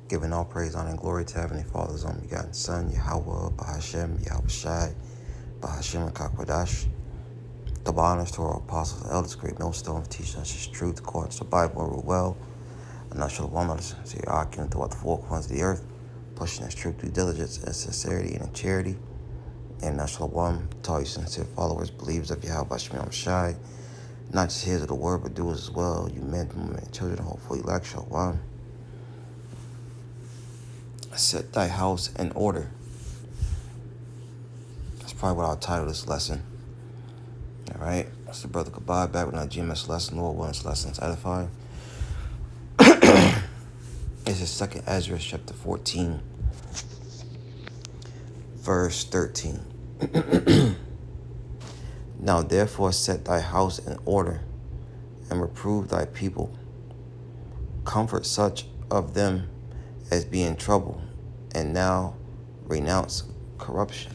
Giving all praise, honor, and glory to Heavenly Father's only begotten Son, Yahweh, Bahashem, Yahushai, Bahashem, and Kakwadash. Double honors to our apostles and elders, great millstone, teaching us His truth, according to the Bible, and rule well. And not shalom, others, so you're arguing throughout the four corners of the earth, pushing His truth through diligence and sincerity and in charity. And not shalom to all you sincere followers, believers of Yahweh, Bahashem, Yahushai, not just hearers of the word, but doers as well. You men, women, and children, hopefully, like shalom. Set thy house in order. That's probably what I'll title this lesson. All right, that's the brother Goodbye back with another GMS lesson. Lord willing, this lesson's edifying. This is 2nd Ezra chapter 14, verse 13. Now therefore set thy house in order, and reprove thy people. Comfort such of them as be in trouble, and now renounce corruption.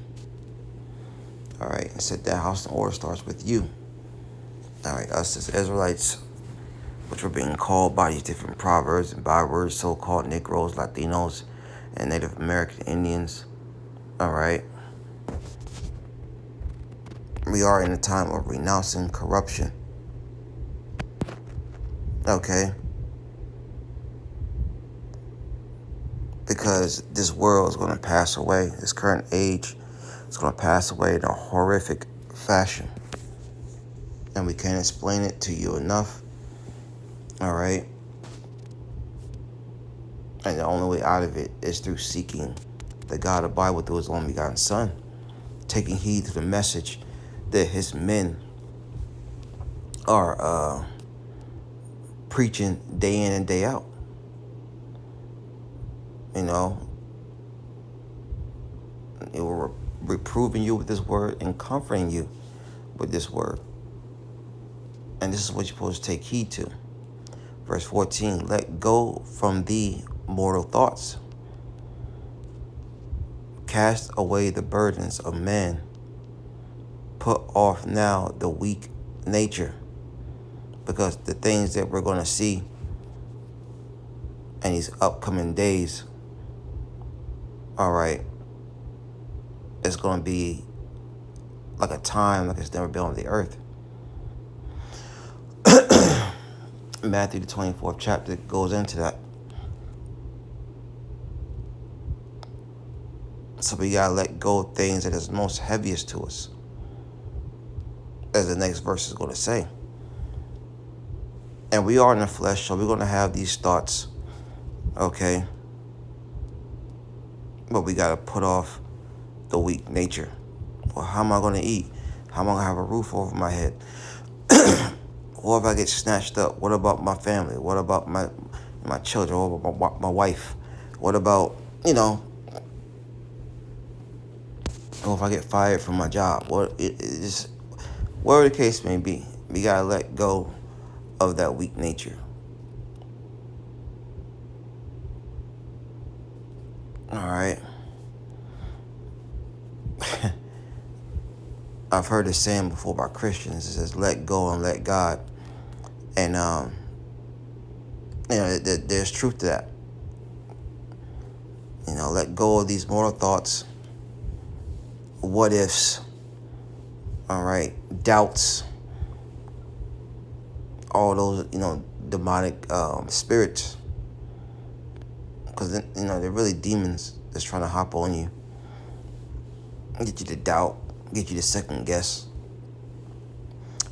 All right, and set that house in order starts with you. All right, us as Israelites, which were being called by these different proverbs and bywords, so-called Negroes, Latinos, and Native American Indians. All right, we are in a time of renouncing corruption. Okay, because this world is going to pass away. This current age is going to pass away in a horrific fashion. And we can't explain it to you enough. All right. And the only way out of it is through seeking the God of the Bible through His only begotten Son. Taking heed to the message that His men are preaching day in and day out. You know, it will reproving you with this word and comforting you with this word. And this is what you're supposed to take heed to. Verse 14, let go from thee mortal thoughts. Cast away the burdens of man. Put off now the weak nature. Because the things that we're going to see in these upcoming days, all right, it's going to be like a time like it's never been on the earth. Matthew, the 24th chapter, goes into that. So we got to let go of things that is most heaviest to us, as the next verse is going to say. And we are in the flesh, so we're going to have these thoughts, okay? But we got to put off the weak nature. Well, how am I going to eat? How am I going to have a roof over my head? What if I get snatched up? What about my family? What about my children? What about my wife? What about, what if I get fired from my job? Whatever the case may be, we got to let go of that weak nature. All right. I've heard this saying before by Christians. It says, let go and let God. And, there's truth to that. Let go of these mortal thoughts, what ifs, all right, doubts, all those, demonic spirits. Because, they're really demons that's trying to hop on you, get you to doubt, get you to second guess.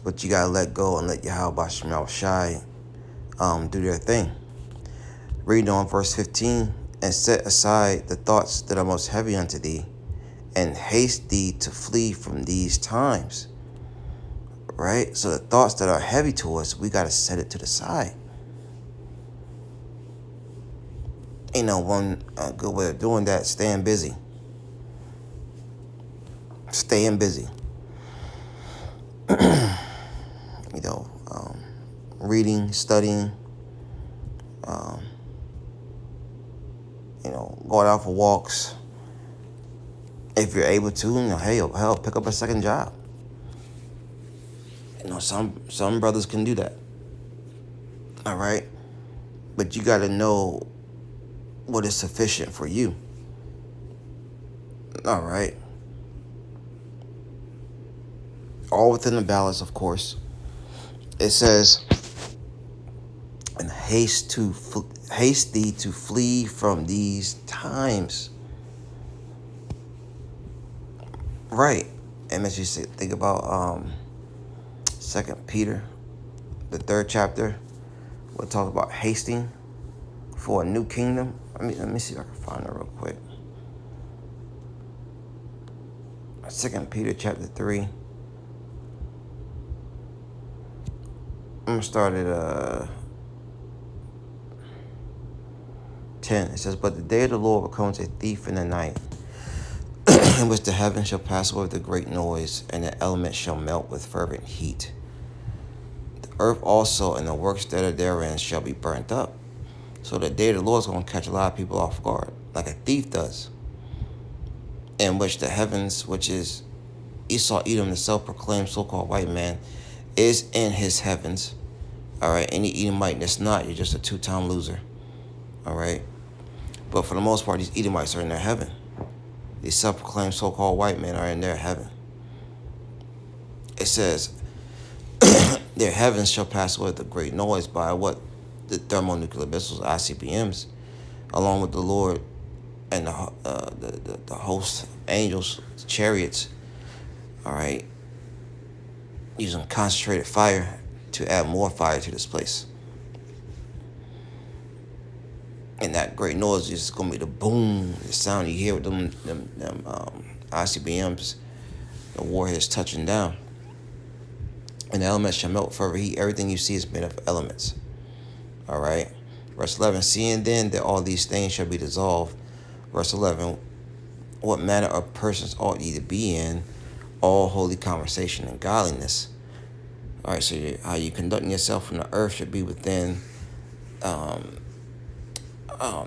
But you got to let go and let Yahweh Bahashem Yahushai do their thing. Reading on verse 15, and set aside the thoughts that are most heavy unto thee, and haste thee to flee from these times. Right? So the thoughts that are heavy to us, we got to set it to the side. One good way of doing that, staying busy. Staying busy. Reading, studying, going out for walks. If you're able to, hell, pick up a second job. Some brothers can do that. All right? But you got to know what is sufficient for you. All right. All within the balance, of course. It says, and haste thee to flee from these times. Right. And as you say, think about 2 Peter, the 3rd chapter. We'll talk about hasting for a new kingdom. Let me see if I can find it real quick. 2 Peter chapter 3. I'm gonna start at 10. It says, "But the day of the Lord will come as a thief in the night, in which the heavens shall pass away with a great noise, and the elements shall melt with fervent heat. The earth also and the works that are therein shall be burnt up." So the day of the Lord is going to catch a lot of people off guard, like a thief does. In which the heavens, which is Esau, Edom, the self-proclaimed so-called white man, is in his heavens. All right, any Edomite that's not, you're just a two-time loser. All right, but for the most part, these Edomites are in their heaven. These self-proclaimed so-called white men are in their heaven. It says, their heavens shall pass away with a great noise by what? The thermonuclear missiles, ICBMs, along with the Lord and the host angels, chariots. All right, using concentrated fire to add more fire to this place. And that great noise is going to be the boom, the sound you hear with them ICBMs, the warheads touching down. And the elements shall melt forever heat. Everything you see is made of elements. All right. Verse 11, "Seeing then that all these things shall be dissolved." Verse 11, "What manner of persons ought ye to be in all holy conversation and godliness?" All right, so how you conducting yourself from the earth should be within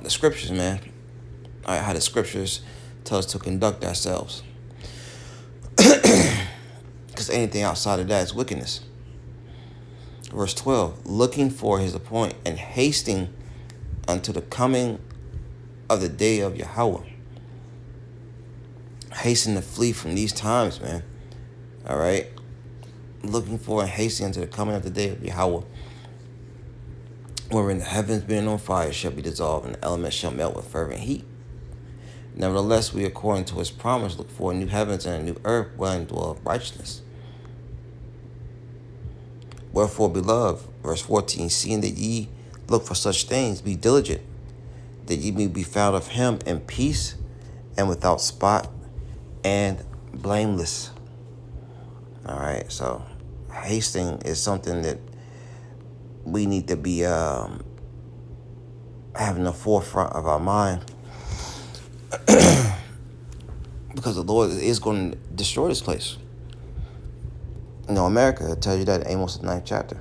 the scriptures, man. All right, how the scriptures tell us to conduct ourselves. Because anything outside of that is wickedness. Verse 12, "Looking for his appoint and hasting unto the coming of the day of Yahweh." Hasten to flee from these times, man. All right. Looking for and hasting unto the coming of the day of Yahweh, wherein the heavens being on fire shall be dissolved, and the elements shall melt with fervent heat. Nevertheless, we, according to his promise, look for new heavens and a new earth wherein dwelleth righteousness. "Wherefore, beloved," verse 14, "seeing that ye look for such things, be diligent, that ye may be found of him in peace and without spot and blameless." All right, so hasting is something that we need to be having the forefront of our mind, because the Lord is going to destroy this place. You know, America tells you that in Amos, the 9th chapter.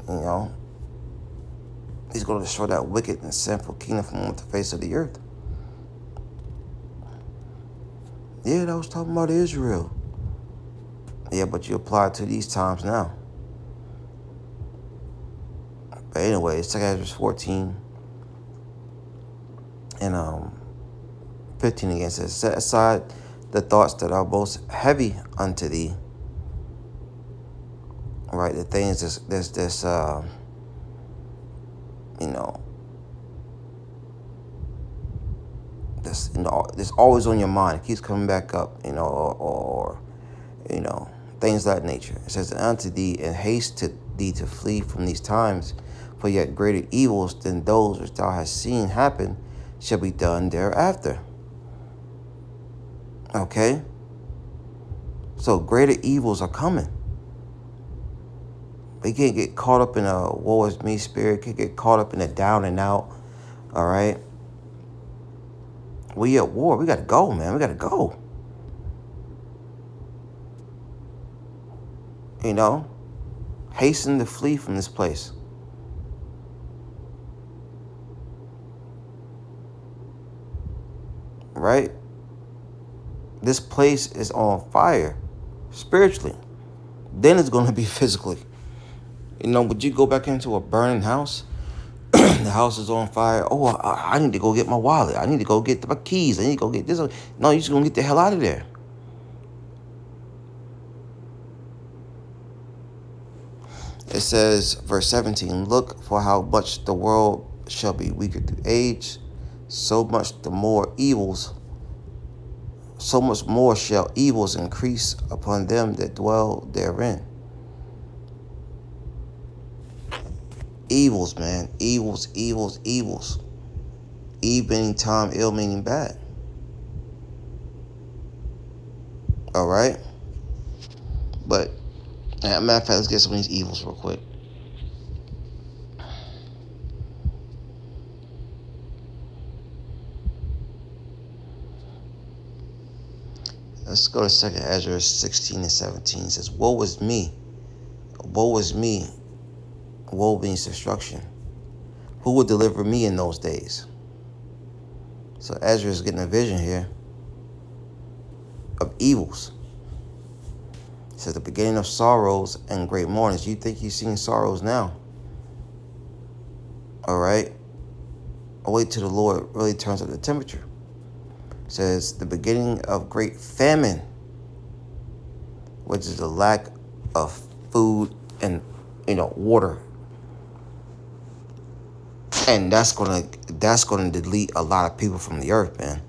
You know, he's going to destroy that wicked and sinful kingdom from off the face of the earth. Yeah, that was talking about Israel. Yeah, but you apply it to these times now. But anyway, 2 Ezra 14 and 15 again says, "Set aside the thoughts that are most heavy unto thee." Right, the things this you know, this, you know, it's always on your mind. It keeps coming back up, you know, or you know, things of that nature. It says, "Unto thee, and haste to thee to flee from these times, for yet greater evils than those which thou hast seen happen shall be done thereafter." Okay? So greater evils are coming. We can't get caught up in a woe is me spirit, can't get caught up in a down and out. All right? We at war. We got to go, man. We got to go. You know? Hasten to flee from this place. Right? This place is on fire spiritually. Then it's going to be physically. You know, would you go back into a burning house? The house is on fire. Oh, I need to go get my wallet. I need to go get my keys. I need to go get this. No, you're just going to get the hell out of there. It says, verse 17, look for how much the world shall be weaker through age, so much more shall evils increase upon them that dwell therein. Evils, man. Evils, evils, evils. Eve meaning time, ill meaning bad. All right? But, matter of fact, let's get some of these evils real quick. Let's go to 2nd Ezra 16 and 17. It says, woe is me. Woe is me. Woe means destruction. Who will deliver me in those days? So Ezra is getting a vision here of evils. It says the beginning of sorrows and great mournings. You think you've seen sorrows now. All right? Wait till the Lord really turns up the temperature. It says the beginning of great famine, which is the lack of food and water. And that's gonna delete a lot of people from the earth, man.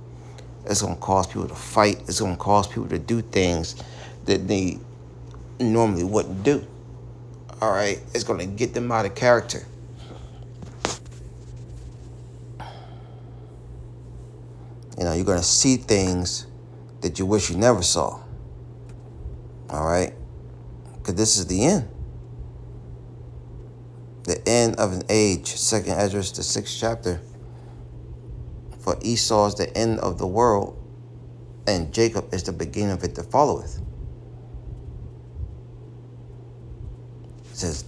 It's gonna cause people to fight. It's gonna cause people to do things that they normally wouldn't do. All right, it's gonna get them out of character. You're gonna see things that you wish you never saw. All right, because this is the end. The end of an age. 2nd Ezra, the 6th chapter. For Esau is the end of the world, and Jacob is the beginning of it that followeth. It says,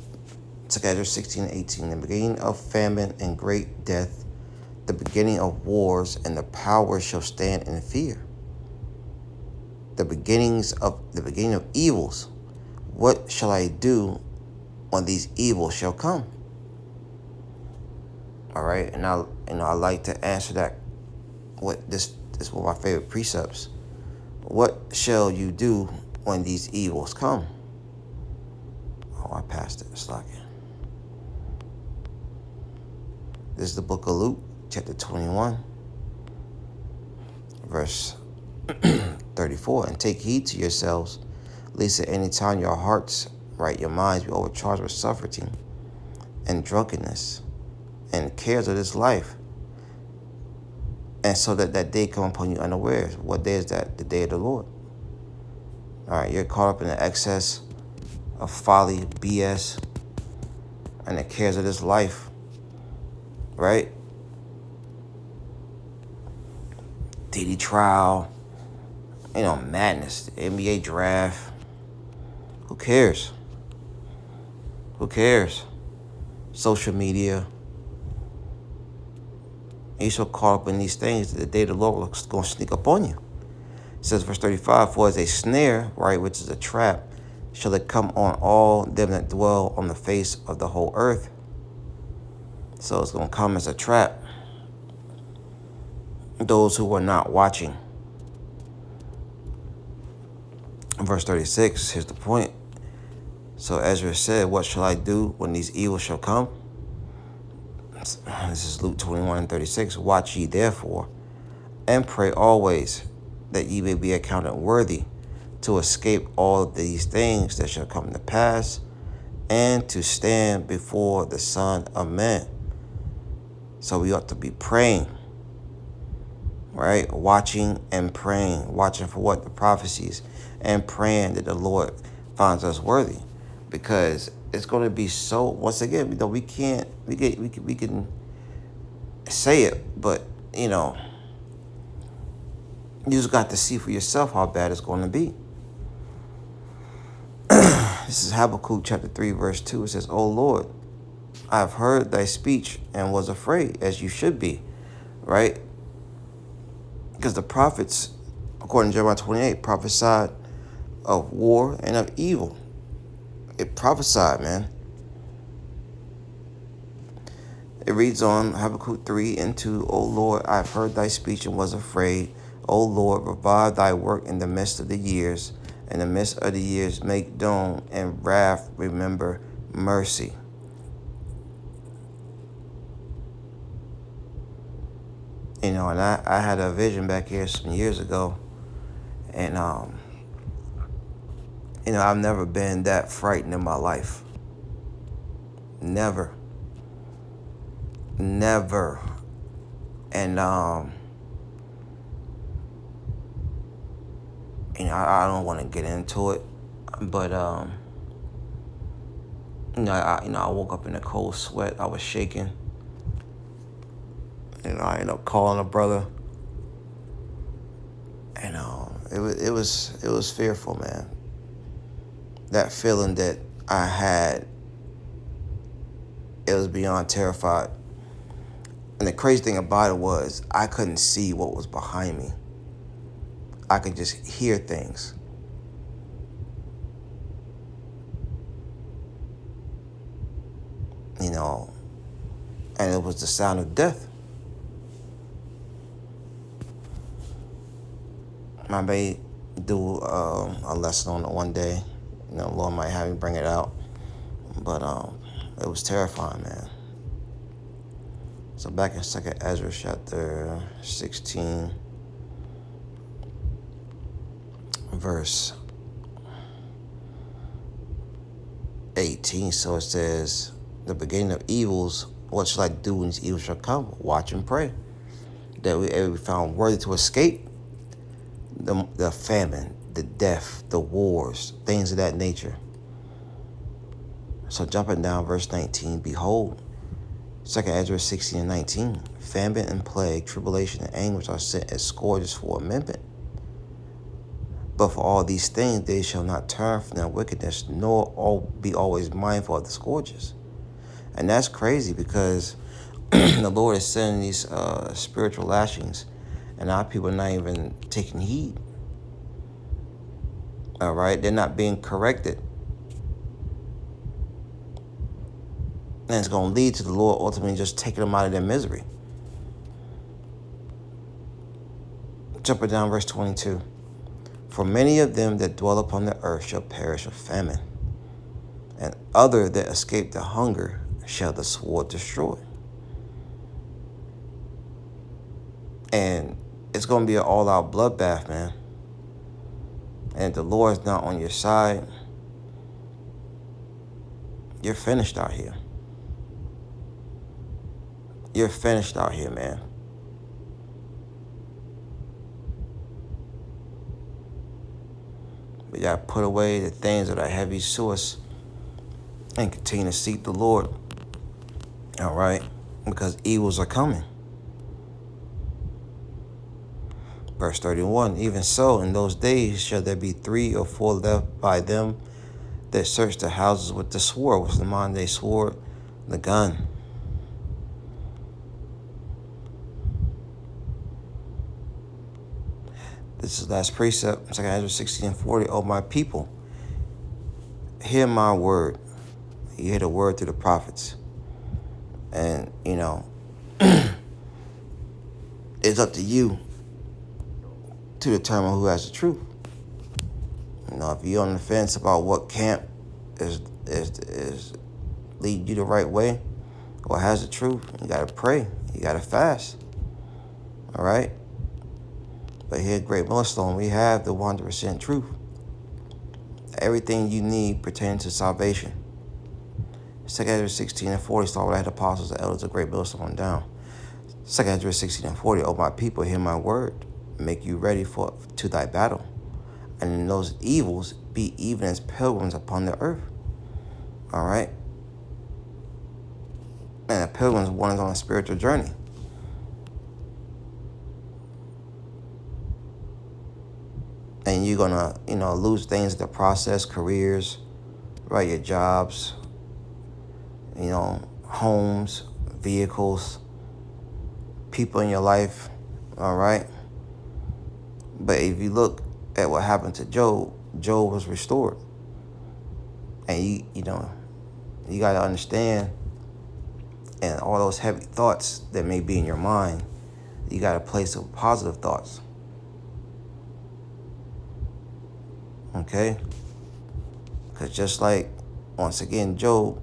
2nd Ezra 16 and 18, the beginning of famine and great death, the beginning of wars, and the power shall stand in fear. The beginning of evils. What shall I do when these evils shall come? All right, and I like to answer that. This is one of my favorite precepts. What shall you do when these evils come? Oh, I passed it. It's like it. This is the book of Luke, chapter 21, verse 34. And take heed to yourselves, lest at any time your hearts, your minds be overcharged with suffering and drunkenness and cares of this life. And so that day come upon you unawares. What day is that? The day of the Lord. All right, you're caught up in the excess of folly, BS, and the cares of this life, right? Diddy trial, madness, the NBA draft. Who cares? Who cares? Social media. You're so caught up in these things that the day of the Lord is going to sneak up on you. It says, verse 35, for as a snare, which is a trap, shall it come on all them that dwell on the face of the whole earth. So it's going to come as a trap. Those who are not watching. Verse 36, here's the point. So Ezra said, what shall I do when these evils shall come? This is Luke 21 and 36. Watch ye therefore, and pray always, that ye may be accounted worthy to escape all these things that shall come to pass, and to stand before the Son of Man. So we ought to be praying, right? Watching and praying. Watching for what? The prophecies. And praying that the Lord finds us worthy. Because it's going to be so, once again, we can say it, but, you just got to see for yourself how bad it's going to be. This is Habakkuk chapter 3, verse 2. It says, O Lord, I have heard thy speech and was afraid, as you should be, right? Because the prophets, according to Jeremiah 28, prophesied of war and of evil. It prophesied, man. It reads on Habakkuk 3 and 2. O Lord, I have heard thy speech and was afraid. O Lord, revive thy work in the midst of the years. In the midst of the years, make known and wrath remember mercy. And I had a vision back here some years ago. And, I've never been that frightened in my life. Never. Never. And, I don't want to get into it, but, I woke up in a cold sweat. I was shaking. I ended up calling a brother. And, it was fearful, man. That feeling that I had, it was beyond terrified. And the crazy thing about it was I couldn't see what was behind me. I could just hear things. And it was the sound of death. I may do a lesson on it one day. Lord might have me bring it out. But it was terrifying, man. So back in 2nd Ezra chapter 16, verse 18. So it says, the beginning of evils, what shall I do when these evils shall come? Watch and pray, that we ever be found worthy to escape the famine, the death, the wars, things of that nature. So jumping down verse 19, behold, 2nd Ezra 16 and 19, famine and plague, tribulation and anguish are sent as scourges for amendment. But for all these things they shall not turn from their wickedness, nor be always mindful of the scourges. And that's crazy because the Lord is sending these spiritual lashings, and our people are not even taking heed. All right? They're not being corrected. And it's going to lead to the Lord ultimately just taking them out of their misery. Jumping down verse 22. For many of them that dwell upon the earth shall perish of famine, and other that escape the hunger shall the sword destroy. And it's going to be an all-out bloodbath, man. And if the Lord's not on your side, you're finished out here. You're finished out here, man. But you got to put away the things that are heavy to us and continue to seek the Lord. All right? Because evils are coming. Verse 31, even so, in those days shall there be 3 or 4 left by them that search the houses with the sword, which is the modern day sword, the gun. This is the last precept, 2 Ezra 16 and 40. O my people, hear my word. You hear the word through the prophets. And, it's up to you to determine who has the truth. If you're on the fence about what camp is lead you the right way or has the truth, you got to pray. You got to fast. All right? But here at Great Millstone, we have the 100% truth. Everything you need pertaining to salvation. 2 Ezra 16 and 40, start with the head apostles and elders of Great Millstone down. 2 Ezra 16 and 40, O my people, hear my word. Make you ready to thy battle. And in those evils, be even as pilgrims upon the earth. All right? And a pilgrim's one is on a spiritual journey. And you're going to, lose things in the process, careers, right? Your jobs, homes, vehicles, people in your life, all right? But if you look at what happened to Job, Job was restored. And you got to understand And all those heavy thoughts that may be in your mind, you got to place with positive thoughts. Okay? Because just like, once again, Job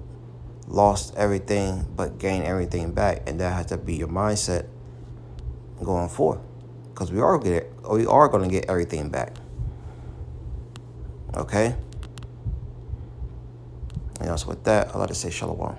lost everything but gained everything back. And that has to be your mindset going forward. Because we are going to get everything back. Okay? And so with that, I'd like to say shalom.